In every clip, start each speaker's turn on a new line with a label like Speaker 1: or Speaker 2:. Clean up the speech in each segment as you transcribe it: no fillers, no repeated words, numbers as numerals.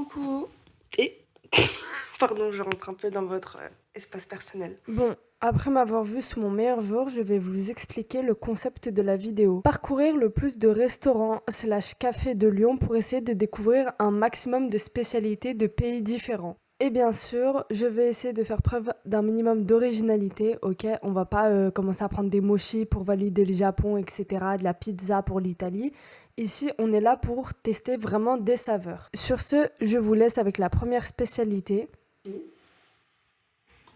Speaker 1: Coucou. Et pardon, je rentre un peu dans votre espace personnel.
Speaker 2: Bon, après m'avoir vu sous mon meilleur jour, je vais vous expliquer le concept de la vidéo. Parcourir le plus de restaurants slash cafés de Lyon pour essayer de découvrir un maximum de spécialités de pays différents. Et bien sûr, je vais essayer de faire preuve d'un minimum d'originalité, ok? On va pas commencer à prendre des mochis pour valider le Japon, etc., de la pizza pour l'Italie. Ici, on est là pour tester vraiment des saveurs. Sur ce, je vous laisse avec la première spécialité.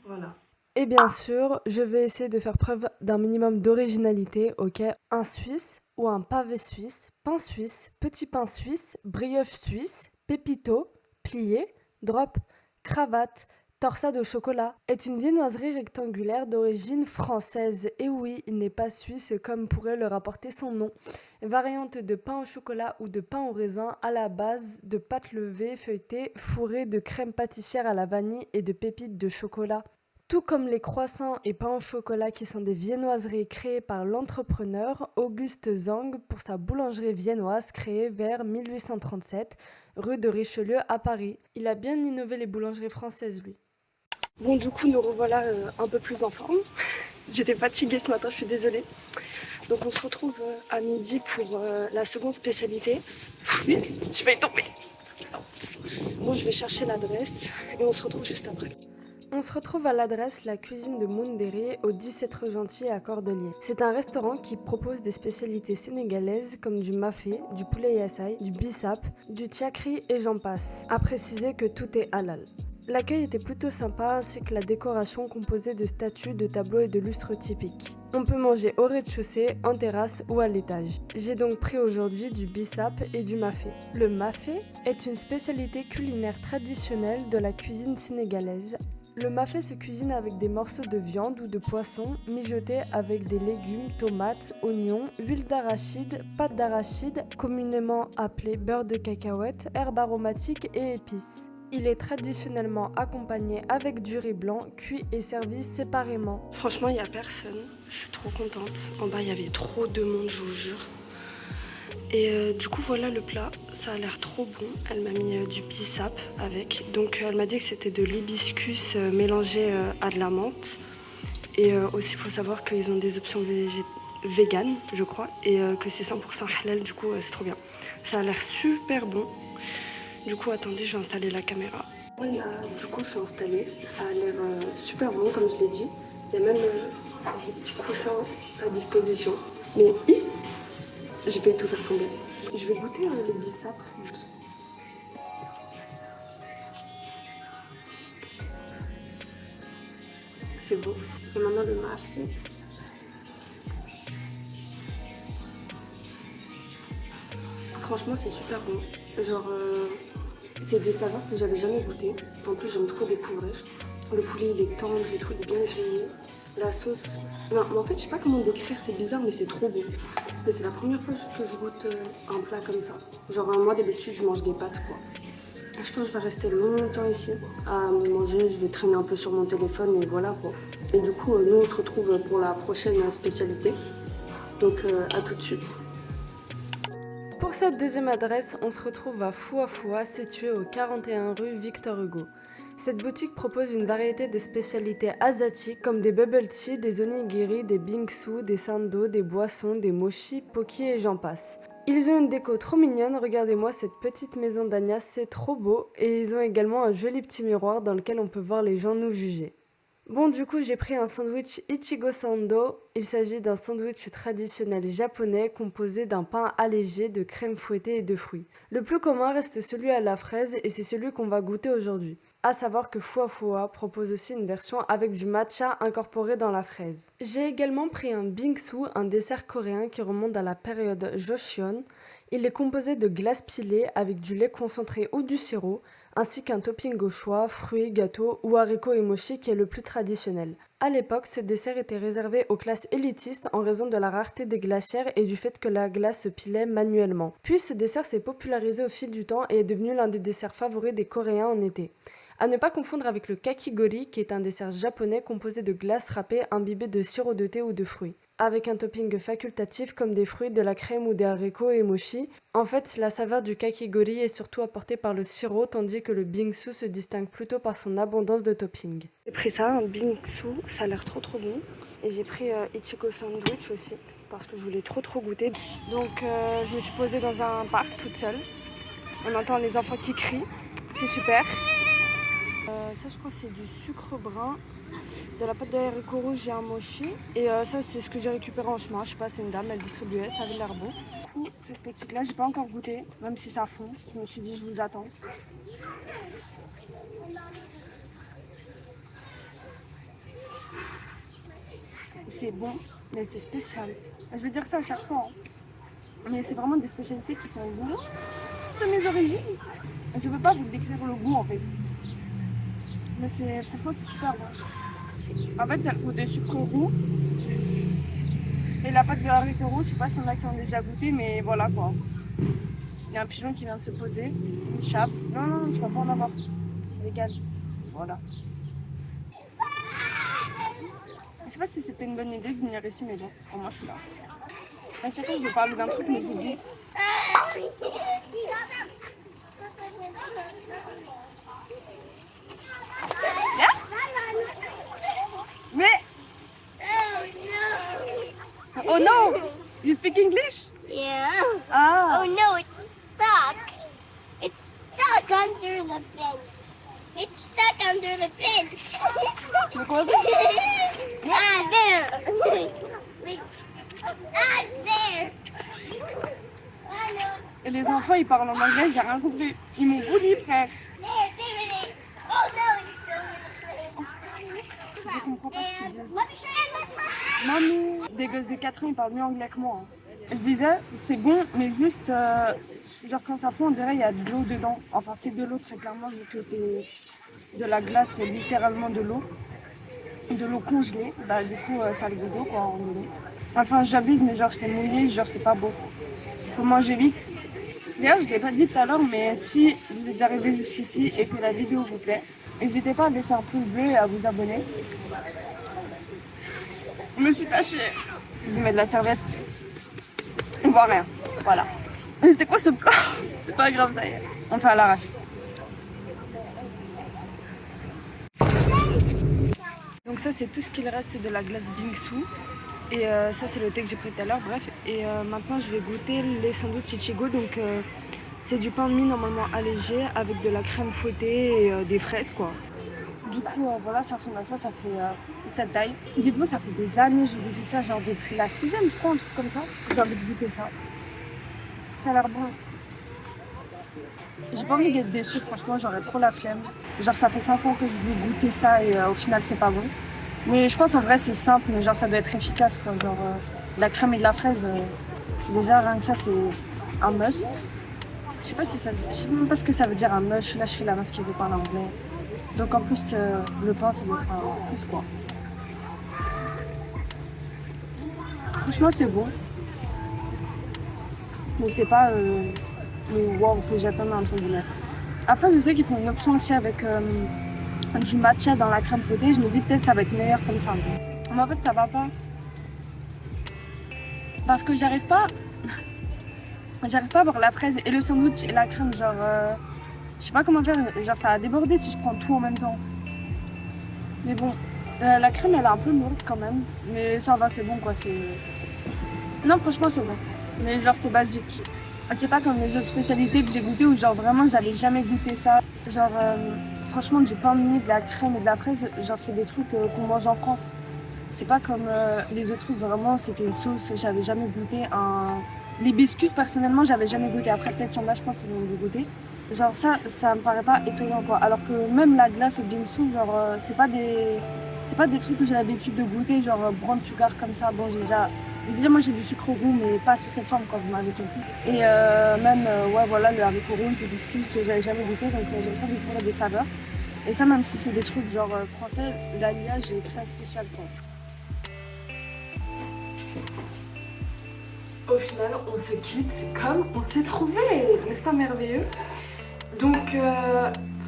Speaker 1: Voilà.
Speaker 2: Et bien sûr, je vais essayer de faire preuve d'un minimum d'originalité, ok? Un suisse ou un pavé suisse, pain suisse, petit pain suisse, brioche suisse, pépito, plié, drop, cravate, torsade au chocolat, est une viennoiserie rectangulaire d'origine française. Et oui, il n'est pas suisse comme pourrait le rapporter son nom. Variante de pain au chocolat ou de pain au raisin à la base de pâte levée feuilletée fourrée de crème pâtissière à la vanille et de pépites de chocolat. Tout comme les croissants et pains au chocolat qui sont des viennoiseries créées par l'entrepreneur Auguste Zang pour sa boulangerie viennoise créée vers 1837, rue de Richelieu à Paris. Il a bien innové les boulangeries françaises, lui.
Speaker 1: Bon, du coup, nous revoilà un peu plus en forme. J'étais fatiguée ce matin, je suis désolée. Donc, on se retrouve à midi pour la seconde spécialité. Je vais y tomber. Bon, je vais chercher l'adresse et on se retrouve juste après.
Speaker 2: On se retrouve à l'adresse La Cuisine de Moundéry au 17 rue Gentil à Cordeliers. C'est un restaurant qui propose des spécialités sénégalaises comme du mafé, du poulet yassai, du bissap, du tiakri et j'en passe. À préciser que tout est halal. L'accueil était plutôt sympa ainsi que la décoration composée de statues, de tableaux et de lustres typiques. On peut manger au rez-de-chaussée, en terrasse ou à l'étage. J'ai donc pris aujourd'hui du bissap et du mafé. Le mafé est une spécialité culinaire traditionnelle de la cuisine sénégalaise. Le mafé se cuisine avec des morceaux de viande ou de poisson mijotés avec des légumes, tomates, oignons, huile d'arachide, pâte d'arachide, communément appelée beurre de cacahuète, herbes aromatiques et épices. Il est traditionnellement accompagné avec du riz blanc, cuit et servi séparément.
Speaker 1: Franchement, il n'y a personne. Je suis trop contente. En bas, il y avait trop de monde, je vous jure. Et du coup, voilà le plat. Ça a l'air trop bon. Elle m'a mis du bissap avec. Donc, elle m'a dit que c'était de l'hibiscus mélangé à de la menthe. Et aussi, il faut savoir qu'ils ont des options véganes, je crois. Et que c'est 100% halal. Du coup, c'est trop bien. Ça a l'air super bon. Du coup, attendez, je vais installer la caméra. Voilà, du coup, je suis installée. Ça a l'air super bon, comme je l'ai dit. Il y a même des petits coussins à disposition. Mais je vais tout faire tomber. Je vais goûter le bissap. C'est beau. Et maintenant le mafé. Franchement, c'est super bon. Genre, c'est des saveurs que j'avais jamais goûté. En plus, j'aime trop découvrir. Le poulet, il est tendre et tout, il est bien grillé. La sauce. Non, mais en fait, je sais pas comment décrire, c'est bizarre, mais c'est trop bon. Mais c'est la première fois que je goûte un plat comme ça. Genre, moi, d'habitude, je mange des pâtes, quoi. Je pense que je vais rester longtemps ici à manger. Je vais traîner un peu sur mon téléphone et voilà, quoi. Et du coup, nous, on se retrouve pour la prochaine spécialité. Donc, à tout de suite.
Speaker 2: Pour cette deuxième adresse, on se retrouve à Fouafoua, située au 41 rue Victor Hugo. Cette boutique propose une variété de spécialités asiatiques comme des bubble tea, des onigiri, des bingsu, des sando, des boissons, des mochi, poki et j'en passe. Ils ont une déco trop mignonne, regardez-moi cette petite maison d'Agnès, c'est trop beau, et ils ont également un joli petit miroir dans lequel on peut voir les gens nous juger. Bon, du coup, j'ai pris un sandwich Ichigo Sando. Il s'agit d'un sandwich traditionnel japonais composé d'un pain allégé de crème fouettée et de fruits. Le plus commun reste celui à la fraise et c'est celui qu'on va goûter aujourd'hui. À savoir que Fuafua propose aussi une version avec du matcha incorporé dans la fraise. J'ai également pris un bingsu, un dessert coréen qui remonte à la période Joseon. Il est composé de glace pilée avec du lait concentré ou du sirop, ainsi qu'un topping au choix, fruits, gâteaux ou haricots et mochi qui est le plus traditionnel. À l'époque, ce dessert était réservé aux classes élitistes en raison de la rareté des glacières et du fait que la glace se pilait manuellement. Puis ce dessert s'est popularisé au fil du temps et est devenu l'un des desserts favoris des Coréens en été. À ne pas confondre avec le kakigori qui est un dessert japonais composé de glace râpée imbibée de sirop de thé ou de fruits. avec un topping facultatif comme des fruits, de la crème ou des haricots et mochi. En fait, la saveur du kakigori est surtout apportée par le sirop, tandis que le bingsu se distingue plutôt par son abondance de topping.
Speaker 1: J'ai pris ça, un bingsu, ça a l'air trop bon. Et j'ai pris Ichigo Sandwich aussi, parce que je voulais trop goûter. Donc je me suis posée dans un parc toute seule. On entend les enfants qui crient, c'est super. Ça je crois que c'est du sucre brun, de la pâte de haricots rouges et un mochi. Et ça c'est ce que j'ai récupéré en chemin, je sais pas, c'est une dame, elle distribuait, ça avait l'air bon. Du coup, cette petite là, j'ai pas encore goûté, même si ça fond. Je me suis dit je vous attends. C'est bon, mais c'est spécial. Je veux dire ça à chaque fois. Mais c'est vraiment des spécialités qui sont loin de mes origines. Je ne peux pas vous décrire le goût en fait. Mais franchement c'est super bon. En fait c'est le goût de sucre roux. Et la pâte de haricots rouges, je sais pas si y en a qui ont déjà goûté, mais voilà quoi. Il y a un pigeon qui vient de se poser, une chape. Non, je ne vais pas en avoir. Légal. Voilà. Je sais pas si c'était une bonne idée de venir ici, mais bon, au moins je suis là. À chaque fois, je vais parler d'un truc, mais j'oublie. Yeah? Mais... Oh no! You speak English?
Speaker 3: Yeah.
Speaker 1: Ah!
Speaker 3: Oh no, it's stuck. It's stuck under the fence. It's stuck under the fence.
Speaker 1: De quoi?
Speaker 3: Ah, there. Wait. Ah, it's there. Ah, no.
Speaker 1: Et les enfants, ils parlent en anglais, j'ai rien compris. Ils m'ont bully, frère.
Speaker 3: There it is. Oh no, it's still in the fence.
Speaker 1: Je comprends pas ce qu'ils disent.
Speaker 3: Let me show you.
Speaker 1: Mamie, des gosses de 4 ans, ils parlent mieux anglais que moi. Je disais, c'est bon, mais juste, genre quand ça fond, on dirait il y a de l'eau dedans. Enfin, c'est de l'eau très clairement, vu que c'est de la glace, c'est littéralement de l'eau congelée. Bah, du coup, ça a le goût d'eau, quoi, en gros. Enfin, j'abuse, mais genre, c'est mouillé, genre, c'est pas beau. Faut manger vite. D'ailleurs, je ne l'ai pas dit tout à l'heure, mais si vous êtes arrivé jusqu'ici et que la vidéo vous plaît, n'hésitez pas à laisser un pouce bleu et à vous abonner. Je me suis tachée. Je lui mets de la serviette. On voit rien. Voilà. C'est quoi ce plat? C'est pas grave, ça y est. On fait à l'arrache. Donc ça, c'est tout ce qu'il reste de la glace bingsu. Et ça, c'est le thé que j'ai pris tout à l'heure, bref. Et maintenant, je vais goûter les sandwichs Ichigo. Donc c'est du pain de mie normalement allégé avec de la crème fouettée et des fraises, quoi. Du coup, voilà, ça ressemble à ça, ça fait cette taille. Dites-vous, ça fait des années que je goûte ça, genre depuis la 6e, je crois, un truc comme ça. J'ai envie de goûter ça. Ça a l'air bon. J'ai pas envie d'être déçue, franchement, j'aurais trop la flemme. Genre, ça fait 5 ans que je veux goûter ça et au final, c'est pas bon. Mais je pense en vrai, c'est simple, mais genre, ça doit être efficace, quoi. Genre, la crème et de la fraise, déjà, rien que ça, c'est un must. Je sais pas si ça... Je sais même pas ce que ça veut dire un must. Là, je fais la meuf qui veut parler anglais. Donc en plus, le pain, ça doit être un plus, quoi. Franchement, c'est bon. Mais c'est pas le wow que j'attendais, entre guillemets. Après, je sais qu'ils font une option aussi avec du matcha dans la crème fouettée. Je me dis peut-être ça va être meilleur comme ça. Mais en fait, ça va pas. Parce que j'arrive pas à avoir la fraise et le sandwich et la crème, genre... je sais pas comment faire, genre ça a débordé si je prends tout en même temps. Mais bon, la crème elle est un peu lourde quand même. Mais ça va, c'est bon quoi, c'est... Non franchement c'est bon. Mais genre c'est basique. C'est pas comme les autres spécialités que j'ai goûtées où genre vraiment j'avais jamais goûté ça. Genre franchement du pain de mie, de la crème et de la fraise, genre c'est des trucs qu'on mange en France. C'est pas comme les autres trucs, vraiment c'était une sauce, j'avais jamais goûté un... L'hibiscus personnellement j'avais jamais goûté. Après peut-être qu'il y en a je pense qu'ils ont goûté. Genre ça me paraît pas étonnant quoi. Alors que même la glace au bingsu, genre c'est pas des trucs que j'ai l'habitude de goûter, genre brown sugar comme ça. Bon j'ai déjà mangé du sucre roux mais pas sous cette forme quand vous m'avez compris. Et même ouais voilà le haricot rouge, les biscuits, j'avais jamais goûté donc j'aime pas découvrir des saveurs. Et ça même si c'est des trucs genre français, l'alliage est très spécial quoi. Au final, on se quitte comme on s'est trouvé, n'est-ce pas merveilleux? Donc,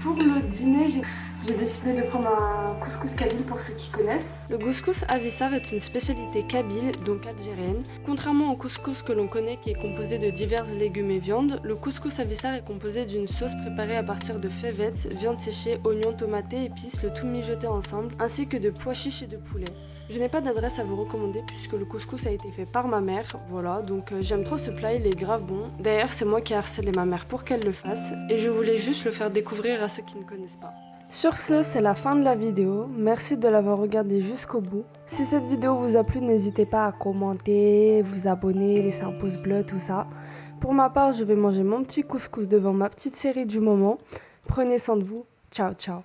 Speaker 1: pour le dîner, j'ai décidé de prendre un couscous kabyle pour ceux qui connaissent.
Speaker 2: Le couscous avissar est une spécialité kabyle, donc algérienne. Contrairement au couscous que l'on connaît qui est composé de divers légumes et viandes, le couscous avissar est composé d'une sauce préparée à partir de fèvettes, viande séchée, oignons, tomates, épices, le tout mijoté ensemble, ainsi que de pois chiches et de poulet. Je n'ai pas d'adresse à vous recommander puisque le couscous a été fait par ma mère, voilà, donc j'aime trop ce plat, il est grave bon. D'ailleurs, c'est moi qui ai harcelé ma mère pour qu'elle le fasse, et je voulais juste le faire découvrir à ceux qui ne connaissent pas. Sur ce, c'est la fin de la vidéo, merci de l'avoir regardée jusqu'au bout. Si cette vidéo vous a plu, n'hésitez pas à commenter, vous abonner, laisser un pouce bleu, tout ça. Pour ma part, je vais manger mon petit couscous devant ma petite série du moment. Prenez soin de vous, ciao ciao.